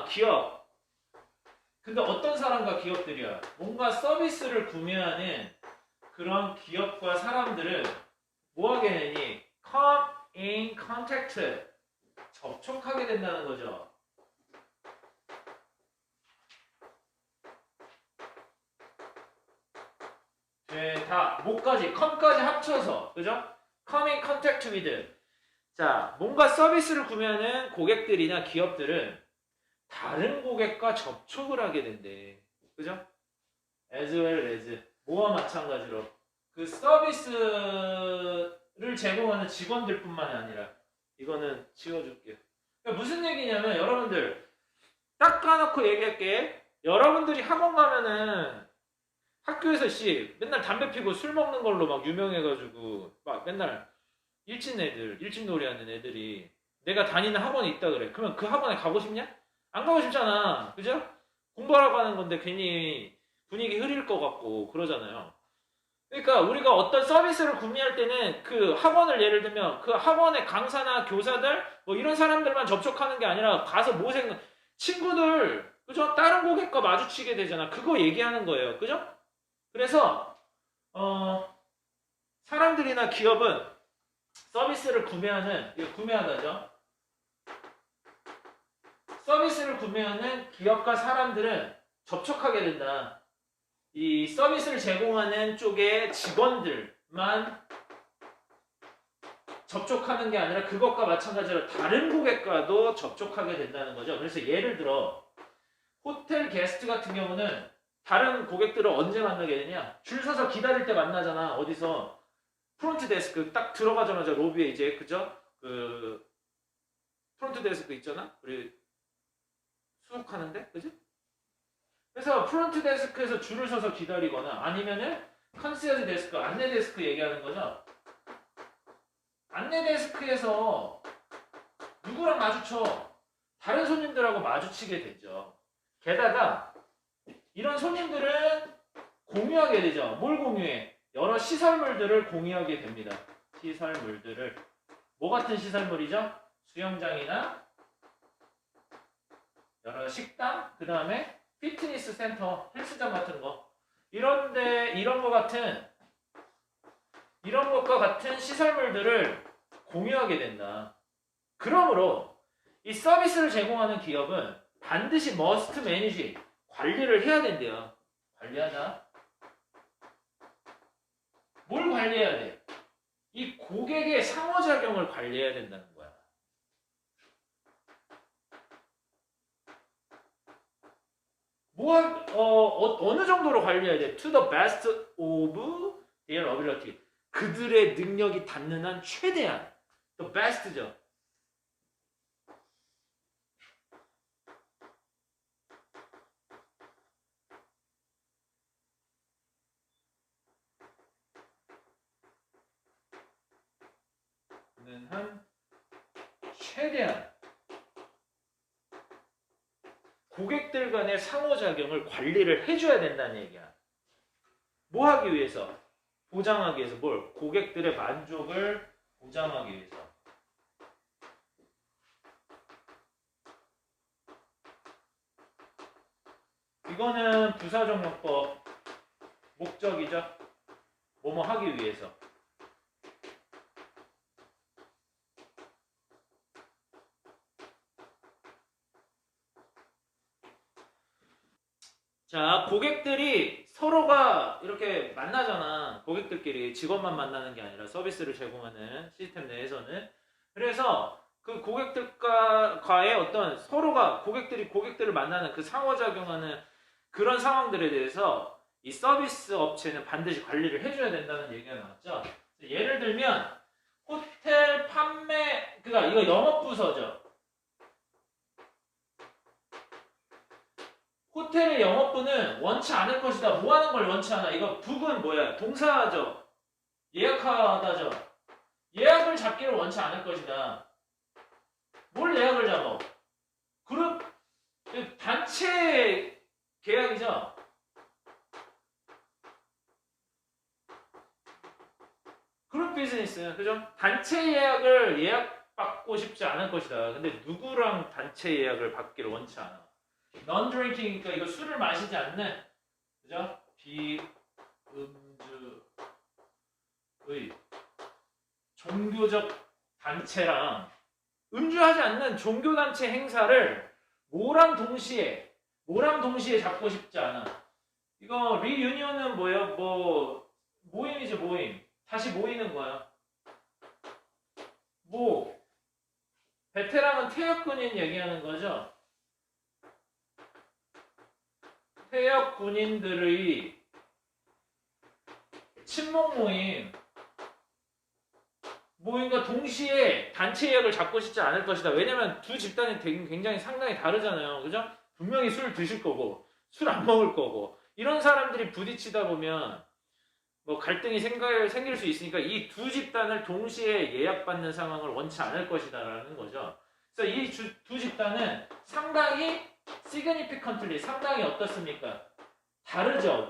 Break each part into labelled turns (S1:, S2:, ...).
S1: 기업. 근데 어떤 사람과 기업들이야? 뭔가 서비스를 구매하는 그런 기업과 사람들을 뭐 하게 되니? come in contact. 접촉하게 된다는 거죠. 다 뭐까지? come까지 합쳐서. 그죠? come in contact with. 자, 뭔가 서비스를 구매하는 고객들이나 기업들은 다른 고객과 접촉을 하게 된대. 그죠? as well as. 뭐와 마찬가지로. 그 서비스를 제공하는 직원들 뿐만이 아니라. 이거는 지워줄게요. 그러니까 무슨 얘기냐면 여러분들 딱 까놓고 얘기할게. 여러분들이 학원 가면은 학교에서 맨날 담배 피고 술 먹는 걸로 막 유명해가지고 막 맨날 일진놀이 하는 애들이 내가 다니는 학원이 있다 그래. 그러면 그 학원에 가고 싶냐? 안 가고 싶잖아. 그죠? 공부하러 가는 건데 괜히 분위기 흐릴 것 같고 그러잖아요. 그러니까 우리가 어떤 서비스를 구매할 때는 그 학원을 예를 들면 그 학원의 강사나 교사들 뭐 이런 사람들만 접촉하는 게 아니라 가서 친구들 그죠? 다른 고객과 마주치게 되잖아. 그거 얘기하는 거예요. 그죠? 그래서 사람들이나 기업은 서비스를 구매하다죠. 서비스를 구매하는 기업과 사람들은 접촉하게 된다. 이 서비스를 제공하는 쪽의 직원들만 접촉하는 게 아니라 그것과 마찬가지로 다른 고객과도 접촉하게 된다는 거죠. 그래서 예를 들어 호텔 게스트 같은 경우는 다른 고객들을 언제 만나게 되냐? 줄 서서 기다릴 때 만나잖아. 어디서? 프론트 데스크 딱 들어가자마자 로비에 이제 그죠? 그 프론트 데스크 있잖아. 우리 수속하는데, 그지? 그래서 프론트 데스크에서 줄을 서서 기다리거나 아니면은 컨시어지 데스크, 안내 데스크 얘기하는 거죠. 안내 데스크에서 누구랑 마주쳐? 다른 손님들하고 마주치게 되죠. 게다가 이런 손님들은 공유하게 되죠. 뭘 공유해? 여러 시설물들을 공유하게 됩니다. 시설물들을. 뭐 같은 시설물이죠? 수영장이나 여러 식당, 그 다음에 피트니스 센터, 헬스장 같은 거. 이런 것과 같은 시설물들을 공유하게 된다. 그러므로 이 서비스를 제공하는 기업은 반드시 must manage, 관리를 해야 된대요. 관리하자. 뭘 관리해야 돼? 이 고객의 상호작용을 관리해야 된다는 거야. 어느 정도로 관리해야 돼? To the best of their ability. 그들의 능력이 닿는 한 최대한. The best죠. 한 최대한 고객들 간의 상호작용을 관리를 해줘야 된다는 얘기야. 뭐 하기 위해서? 보장하기 위해서. 뭘? 고객들의 만족을 보장하기 위해서. 이거는 부사적용법 목적이죠. 뭐뭐 하기 위해서. 자, 고객들이 서로가 이렇게 만나잖아. 고객들끼리 직원만 만나는 게 아니라 서비스를 제공하는 시스템 내에서는. 그래서 그 고객들과의 어떤 서로가 고객들을 만나는 그 상호작용하는 그런 상황들에 대해서 이 서비스 업체는 반드시 관리를 해줘야 된다는 얘기가 나왔죠. 예를 들면 호텔 판매, 그러니까 이거 영업부서죠. 호텔의 영업부는 원치 않을 것이다. 뭐 하는 걸 원치 않아? 이거 북은 뭐야? 동사죠. 예약하다죠. 예약을 잡기를 원치 않을 것이다. 뭘 예약을 잡아? 그룹, 단체 계약이죠. 그룹 비즈니스, 그죠? 단체 예약을 예약받고 싶지 않을 것이다. 근데 누구랑 단체 예약을 받기를 원치 않아? non-drinking이니까 이거 술을 마시지 않는, 그죠? 비음주의 종교적 단체랑 음주하지 않는 종교단체 행사를 뭐랑 동시에 잡고 싶지 않아. 이거 리유니언은 뭐예요? 뭐 모임이죠, 모임. 다시 모이는 거야. 뭐 베테랑은 퇴역군인 얘기하는 거죠. 퇴역 군인들의 친목 모임과 동시에 단체 예약을 잡고 싶지 않을 것이다. 왜냐면 두 집단이 굉장히 상당히 다르잖아요. 그죠? 분명히 술 드실 거고 술 안 먹을 거고 이런 사람들이 부딪히다 보면 뭐 갈등이 생길 수 있으니까 이 두 집단을 동시에 예약받는 상황을 원치 않을 것이다 라는 거죠. 그래서 이 두 집단은 상당히 significantly 상당히 어떻습니까? 다르죠.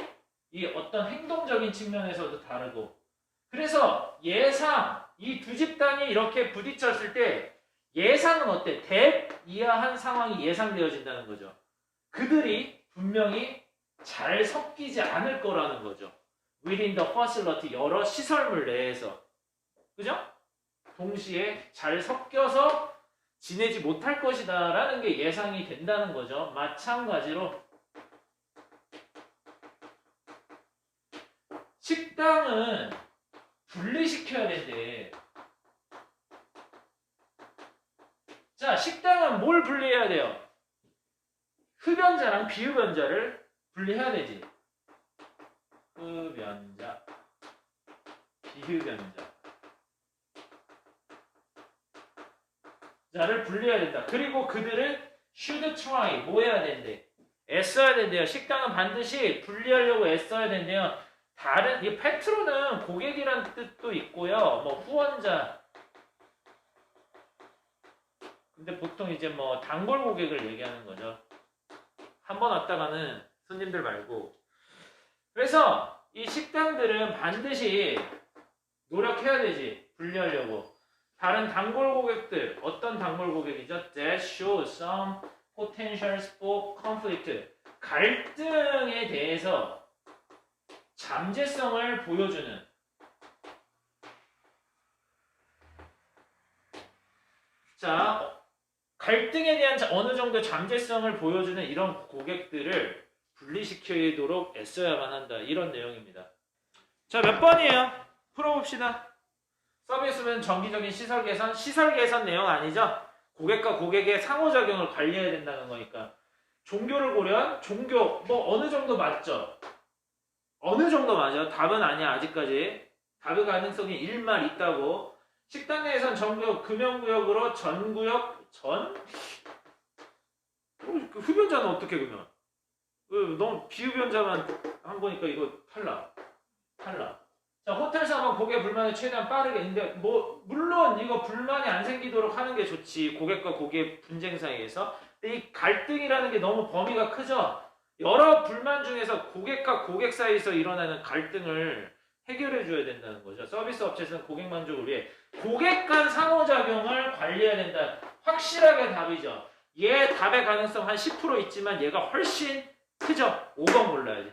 S1: 이 어떤 행동적인 측면에서도 다르고 그래서 이 두 집단이 이렇게 부딪혔을 때 예상은 어때? 대이하한 상황이 예상되어진다는 거죠. 그들이 분명히 잘 섞이지 않을 거라는 거죠. within the facility 여러 시설물 내에서 그죠? 동시에 잘 섞여서 지내지 못할 것이다 라는 게 예상이 된다는 거죠. 마찬가지로 식당은 분리시켜야 된대. 자, 식당은 뭘 분리해야 돼요? 흡연자랑 비흡연자를 분리해야 되지. 흡연자, 비흡연자. 자를 분리해야 된다. 그리고 그들을 should try, 뭐 해야 된대? 애써야 된대요. 식당은 반드시 분리하려고 애써야 된대요. 이 패트론은 고객이란 뜻도 있고요. 뭐 후원자. 근데 보통 이제 뭐 단골 고객을 얘기하는 거죠. 한 번 왔다가는 손님들 말고. 그래서 이 식당들은 반드시 노력해야 되지. 분리하려고. 다른 단골 고객들, 어떤 단골 고객이죠? That show some potential for conflict. 갈등에 대해서 잠재성을 보여주는 자 갈등에 대한 어느 정도 잠재성을 보여주는 이런 고객들을 분리시키도록 애써야만 한다. 이런 내용입니다. 자, 몇 번이에요? 풀어봅시다. 서비스는 정기적인 시설 개선 내용 아니죠? 고객과 고객의 상호작용을 관리해야 된다는 거니까. 종교를 고려한 종교 뭐 어느 정도 맞죠? 어느 정도 맞아? 답은 아니야 아직까지. 답의 가능성이 1말 있다고. 식당 내에선 전구역, 금연구역으로 그 흡연자는 어떻게 그러면? 너무 비흡연자만 한 거니까 이거 탈락. 자, 호텔 사업은 고객 불만을 최대한 빠르게. 근데 뭐 물론 이거 불만이 안 생기도록 하는 게 좋지. 고객과 고객 분쟁 사이에서. 근데 이 갈등이라는 게 너무 범위가 크죠. 여러 불만 중에서 고객과 고객 사이에서 일어나는 갈등을 해결해 줘야 된다는 거죠. 서비스 업체에서는 고객 만족을 위해 고객 간 상호작용을 관리해야 된다. 확실하게 답이죠. 얘 답의 가능성 한 10% 있지만 얘가 훨씬 크죠. 5번 골라야지.